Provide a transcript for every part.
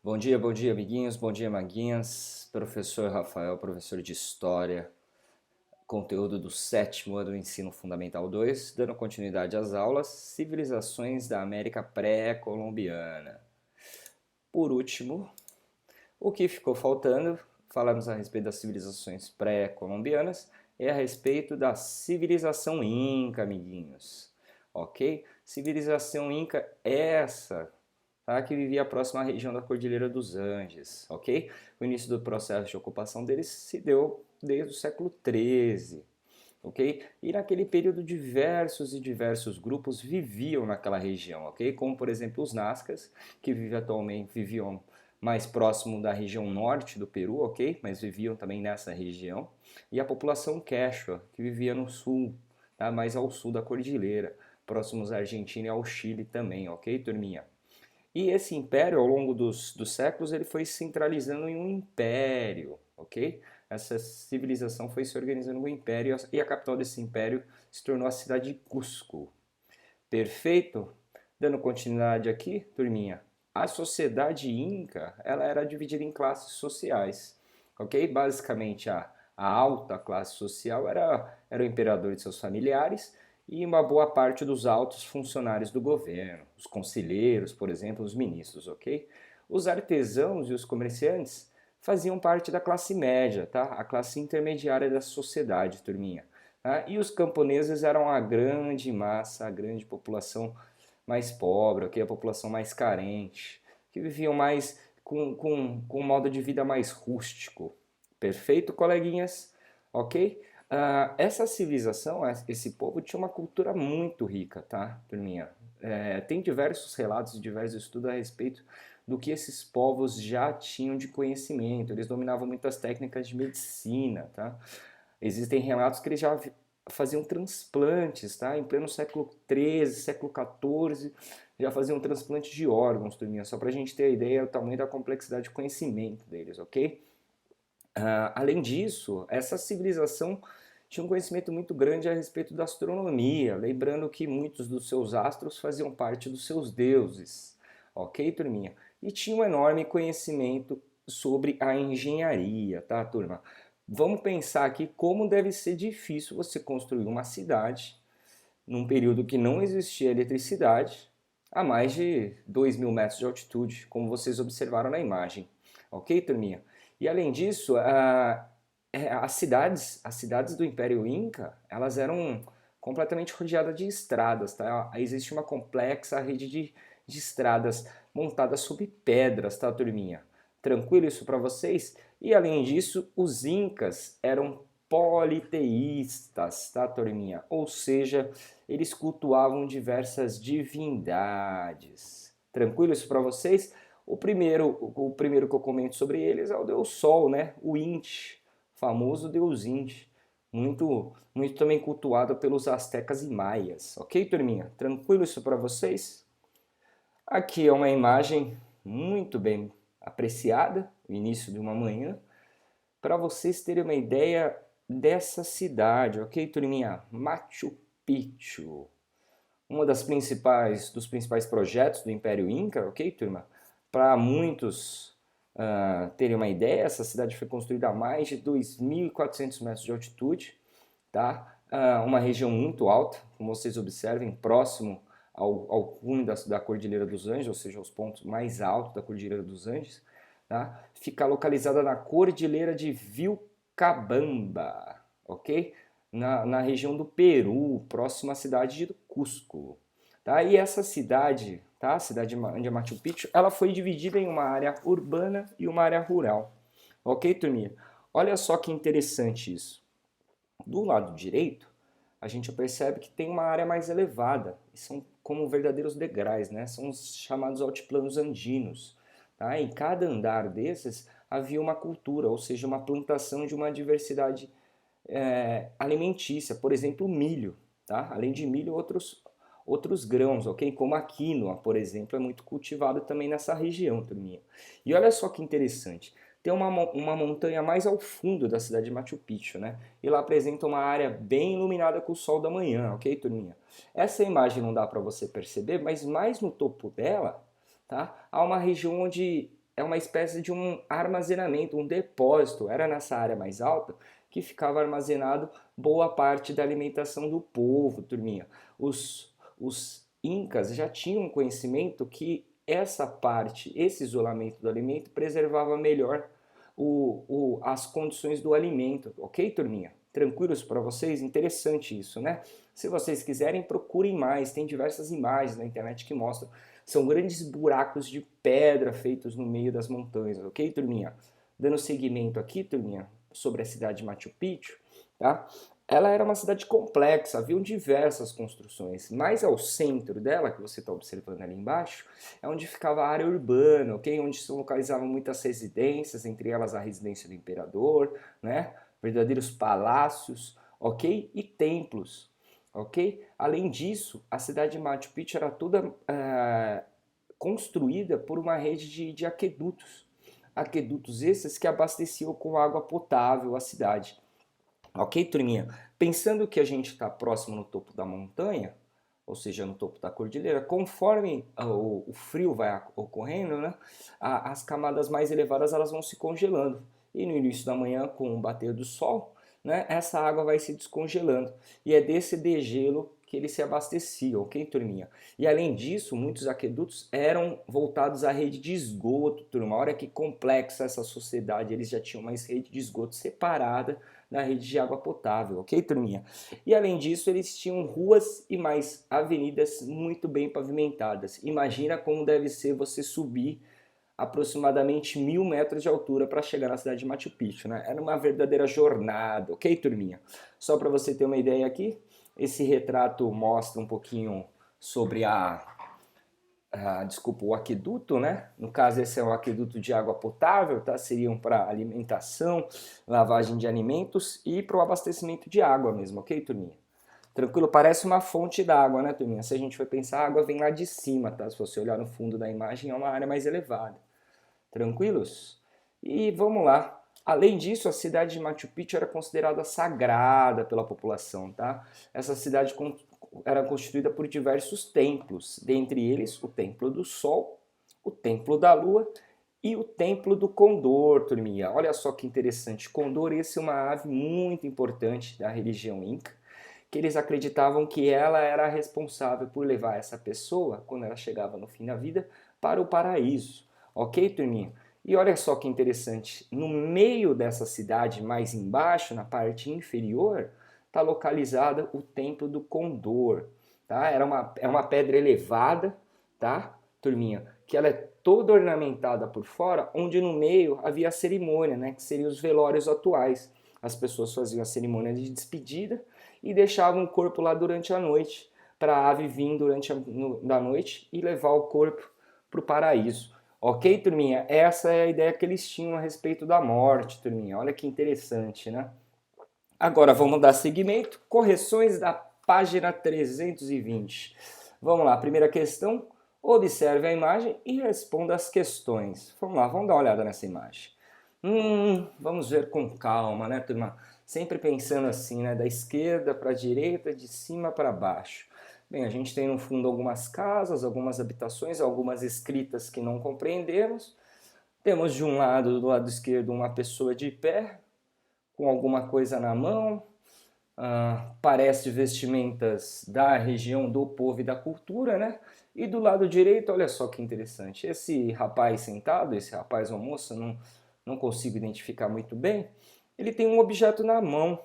Bom dia, amiguinhos, bom dia, maguinhas. Professor Rafael, professor de História, conteúdo do sétimo ano do Ensino Fundamental 2, dando continuidade às aulas Civilizações da América Pré-Colombiana. Por último, o que ficou faltando, falamos a respeito das civilizações pré-colombianas e a respeito da civilização Inca, amiguinhos. Ok? Civilização Inca, essa tá? Que vivia próximo à região da Cordilheira dos Andes, ok? O início do processo de ocupação deles se deu desde o século XIII, ok? E naquele período diversos grupos viviam naquela região, ok? Como por exemplo os Nazcas, que viviam mais próximo da região norte do Peru, ok? Mas viviam também nessa região. E a população Quechua, que vivia no sul, tá? Mais ao sul da cordilheira, próximos à Argentina e ao Chile também, ok, turminha? E esse império, ao longo dos séculos, ele foi se centralizando em um império, ok? Essa civilização foi se organizando em um império e a capital desse império se tornou a cidade de Cusco. Perfeito? Dando continuidade aqui, turminha. A sociedade inca, ela era dividida em classes sociais, ok? Basicamente, a alta classe social era o imperador e seus familiares, e uma boa parte dos altos funcionários do governo, os conselheiros, por exemplo, os ministros, ok? Os artesãos e os comerciantes faziam parte da classe média, tá? A classe intermediária da sociedade, turminha. Tá? E os camponeses eram a grande massa, a grande população mais pobre, ok? A população mais carente, que viviam mais com um modo de vida mais rústico. Perfeito, coleguinhas? Ok? Essa civilização, esse povo tinha uma cultura muito rica, tá, turminha? Tem diversos relatos e diversos estudos a respeito do que esses povos já tinham de conhecimento. Eles dominavam muitas técnicas de medicina, tá? Existem relatos que eles já faziam transplantes, tá? Em pleno século XIII, século XIV, já faziam transplantes de órgãos, turminha, só para a gente ter a ideia do tamanho da complexidade de conhecimento deles, ok? Além disso, essa civilização tinha um conhecimento muito grande a respeito da astronomia, lembrando que muitos dos seus astros faziam parte dos seus deuses, ok, turminha? E tinha um enorme conhecimento sobre a engenharia, tá, turma? Vamos pensar aqui como deve ser difícil você construir uma cidade num período que não existia eletricidade a mais de 2.000 metros de altitude, como vocês observaram na imagem, ok, turminha? E além disso, as cidades do Império Inca, elas eram completamente rodeadas de estradas, tá? Existe uma complexa rede de estradas montadas sobre pedras, tá, turminha? Tranquilo isso para vocês? E além disso, os Incas eram politeístas, tá, turminha? Ou seja, eles cultuavam diversas divindades. Tranquilo isso para vocês? O primeiro que eu comento sobre eles é o deus Sol, né? O Inti, famoso deus Inti, muito também cultuado pelos astecas e maias. Ok, turminha? Tranquilo isso para vocês? Aqui é uma imagem muito bem apreciada, o início de uma manhã, para vocês terem uma ideia dessa cidade, ok, turminha? Machu Picchu, uma dos principais projetos do Império Inca, ok, turma? Para muitos terem uma ideia, essa cidade foi construída a mais de 2.400 metros de altitude, tá? Uma região muito alta, como vocês observem, próximo ao cume da Cordilheira dos Andes, ou seja, aos pontos mais altos da Cordilheira dos Andes, tá? Fica localizada na Cordilheira de Vilcabamba, ok? Na região do Peru, próxima à cidade de Cusco. Tá? E essa cidade, tá? A cidade de Machu Picchu, ela foi dividida em uma área urbana e uma área rural. Ok, turminha? Olha só que interessante isso. Do lado direito, a gente percebe que tem uma área mais elevada, e são como verdadeiros degraus, né? São os chamados altiplanos andinos. Tá? Em cada andar desses havia uma cultura, ou seja, uma plantação de uma diversidade alimentícia, por exemplo, milho, tá? Além de milho, outros grãos, ok? Como a quinoa, por exemplo, é muito cultivado também nessa região, turminha. E olha só que interessante, tem uma montanha mais ao fundo da cidade de Machu Picchu, né? E lá apresenta uma área bem iluminada com o sol da manhã, ok, turminha? Essa imagem não dá para você perceber, mas mais no topo dela, tá? Há uma região onde é uma espécie de um armazenamento, um depósito. Era nessa área mais alta que ficava armazenado boa parte da alimentação do povo, turminha. Os incas já tinham conhecimento que essa parte, esse isolamento do alimento, preservava melhor as condições do alimento, ok, turminha? Tranquilos para vocês? Interessante isso, né? Se vocês quiserem, procurem mais, tem diversas imagens na internet que mostram. São grandes buracos de pedra feitos no meio das montanhas, ok, turminha? Dando seguimento aqui, turminha, sobre a cidade de Machu Picchu, tá? Ela era uma cidade complexa, haviam diversas construções, mas ao centro dela, que você está observando ali embaixo, é onde ficava a área urbana, ok? Onde se localizavam muitas residências, entre elas a residência do imperador, né? Verdadeiros palácios, ok? E templos, ok? Além disso, a cidade de Machu Picchu era toda construída por uma rede de aquedutos. Aquedutos esses que abasteciam com água potável a cidade. Ok, turminha? Pensando que a gente está próximo no topo da montanha, ou seja, no topo da cordilheira, conforme o frio vai ocorrendo, né, as camadas mais elevadas elas vão se congelando. E no início da manhã, com o bater do sol, né, essa água vai se descongelando. E é desse degelo que ele se abastecia, ok, turminha? E além disso, muitos aquedutos eram voltados à rede de esgoto, turma. Olha que complexa essa sociedade, eles já tinham uma rede de esgoto separada na rede de água potável, ok, turminha? E além disso, eles tinham ruas e mais avenidas muito bem pavimentadas. Imagina como deve ser você subir aproximadamente 1.000 metros de altura para chegar na cidade de Machu Picchu, né? Era uma verdadeira jornada, ok, turminha? Só para você ter uma ideia aqui, esse retrato mostra um pouquinho sobre o aqueduto, né? No caso, esse é um aqueduto de água potável, tá? Seriam para alimentação, lavagem de alimentos e para o abastecimento de água mesmo, ok, turminha? Tranquilo? Parece uma fonte d'água, né, turminha? Se a gente for pensar, a água vem lá de cima, tá? Se você olhar no fundo da imagem, é uma área mais elevada. Tranquilos? E vamos lá. Além disso, a cidade de Machu Picchu era considerada sagrada pela população, tá? Essa cidade era constituída por diversos templos, dentre eles o Templo do Sol, o Templo da Lua e o Templo do Condor, turminha. Olha só que interessante. Condor, esse é uma ave muito importante da religião Inca, que eles acreditavam que ela era responsável por levar essa pessoa, quando ela chegava no fim da vida, para o paraíso. Ok, turminha? E olha só que interessante, no meio dessa cidade, mais embaixo, na parte inferior, está localizada o Templo do Condor. Tá? É uma pedra elevada, tá, turminha? Que ela é toda ornamentada por fora, onde no meio havia a cerimônia, né, que seriam os velórios atuais. As pessoas faziam a cerimônia de despedida e deixavam o corpo lá durante a noite, para a ave vir durante a noite e levar o corpo para o paraíso. Ok, turminha? Essa é a ideia que eles tinham a respeito da morte, turminha. Olha que interessante, né? Agora vamos dar seguimento. Correções da página 320. Vamos lá, primeira questão. Observe a imagem e responda as questões. Vamos lá, vamos dar uma olhada nessa imagem. Vamos ver com calma, né, turma? Sempre pensando assim, né, da esquerda para a direita, de cima para baixo. Bem, a gente tem no fundo algumas casas, algumas habitações, algumas escritas que não compreendemos. Temos de um lado, do lado esquerdo, uma pessoa de pé, com alguma coisa na mão. Parece vestimentas da região do povo e da cultura, né? E do lado direito, olha só que interessante. Esse rapaz sentado, esse rapaz ou moça, não consigo identificar muito bem. Ele tem um objeto na mão.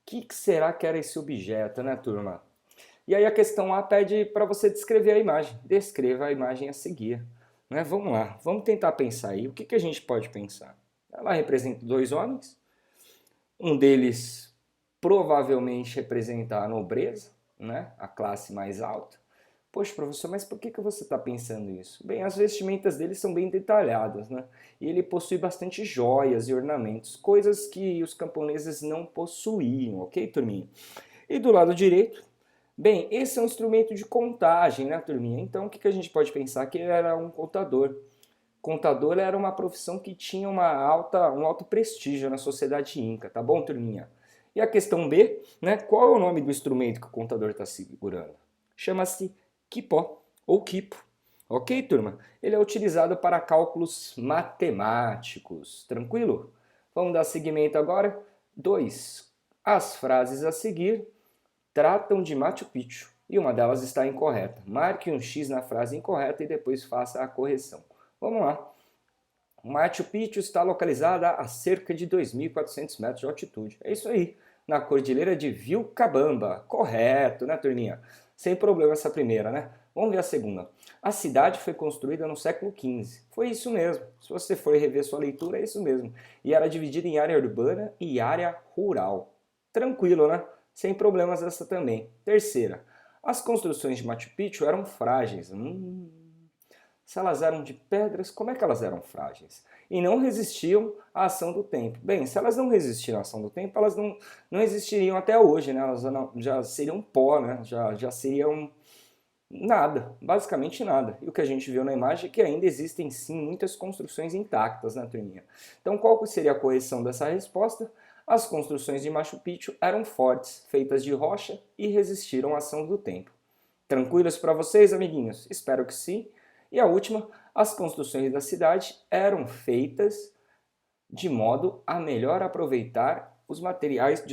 Que será que era esse objeto, né, turma? E aí a questão A pede para você descrever a imagem. Descreva a imagem a seguir. Né? Vamos lá, vamos tentar pensar aí. O que a gente pode pensar? Ela representa dois homens. Um deles provavelmente representa a nobreza, né? A classe mais alta. Poxa, professor, mas por que você está pensando isso? Bem, as vestimentas dele são bem detalhadas, né? E ele possui bastante joias e ornamentos, coisas que os camponeses não possuíam, ok, turminha? E do lado direito, bem, esse é um instrumento de contagem, né, turminha? Então, o que a gente pode pensar? Que ele era um contador. Contador era uma profissão que tinha um alto prestígio na sociedade inca, tá bom, turminha? E a questão B, né? Qual é o nome do instrumento que o contador está segurando? Chama-se quipó ou quipo, Ok, turma? Ele é utilizado para cálculos matemáticos. Tranquilo? Vamos dar seguimento agora. 2. As frases a seguir tratam de Machu Picchu e uma delas está incorreta. Marque um X na frase incorreta e depois faça a correção. Vamos lá. Machu Picchu está localizada a cerca de 2.400 metros de altitude. É isso aí, na cordilheira de Vilcabamba. Correto, né, turminha? Sem problema essa primeira, né? Vamos ver a segunda. A cidade foi construída no século XV. Foi isso mesmo. Se você for rever sua leitura, é isso mesmo. E era dividida em área urbana e área rural. Tranquilo, né? Sem problemas essa também. Terceira. As construções de Machu Picchu eram frágeis. Se elas eram de pedras, como é que elas eram frágeis? E não resistiam à ação do tempo. Bem, se elas não resistiram à ação do tempo, elas não existiriam até hoje, né? Elas já seriam pó, né? Já seriam nada, basicamente nada. E o que a gente viu na imagem é que ainda existem sim muitas construções intactas na turminha. Então qual seria a correção dessa resposta? As construções de Machu Picchu eram fortes, feitas de rocha e resistiram à ação do tempo. Tranquilos para vocês, amiguinhos? Espero que sim. E a última, as construções da cidade eram feitas de modo a melhor aproveitar os materiais,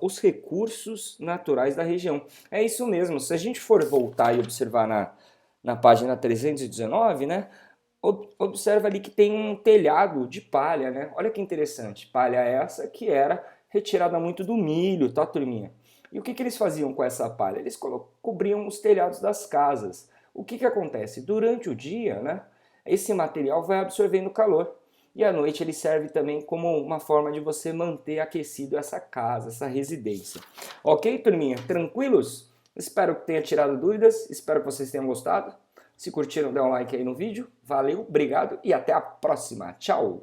os recursos naturais da região. É isso mesmo, se a gente for voltar e observar na página 319, né, observa ali que tem um telhado de palha, né? Olha que interessante, palha essa que era retirada muito do milho, tá, turminha? E o que eles faziam com essa palha? Eles cobriam os telhados das casas. O que acontece? Durante o dia, né, esse material vai absorvendo calor. E à noite ele serve também como uma forma de você manter aquecido essa casa, essa residência. Ok, turminha? Tranquilos? Espero que tenha tirado dúvidas, espero que vocês tenham gostado. Se curtiram, dê um like aí no vídeo. Valeu, obrigado e até a próxima. Tchau!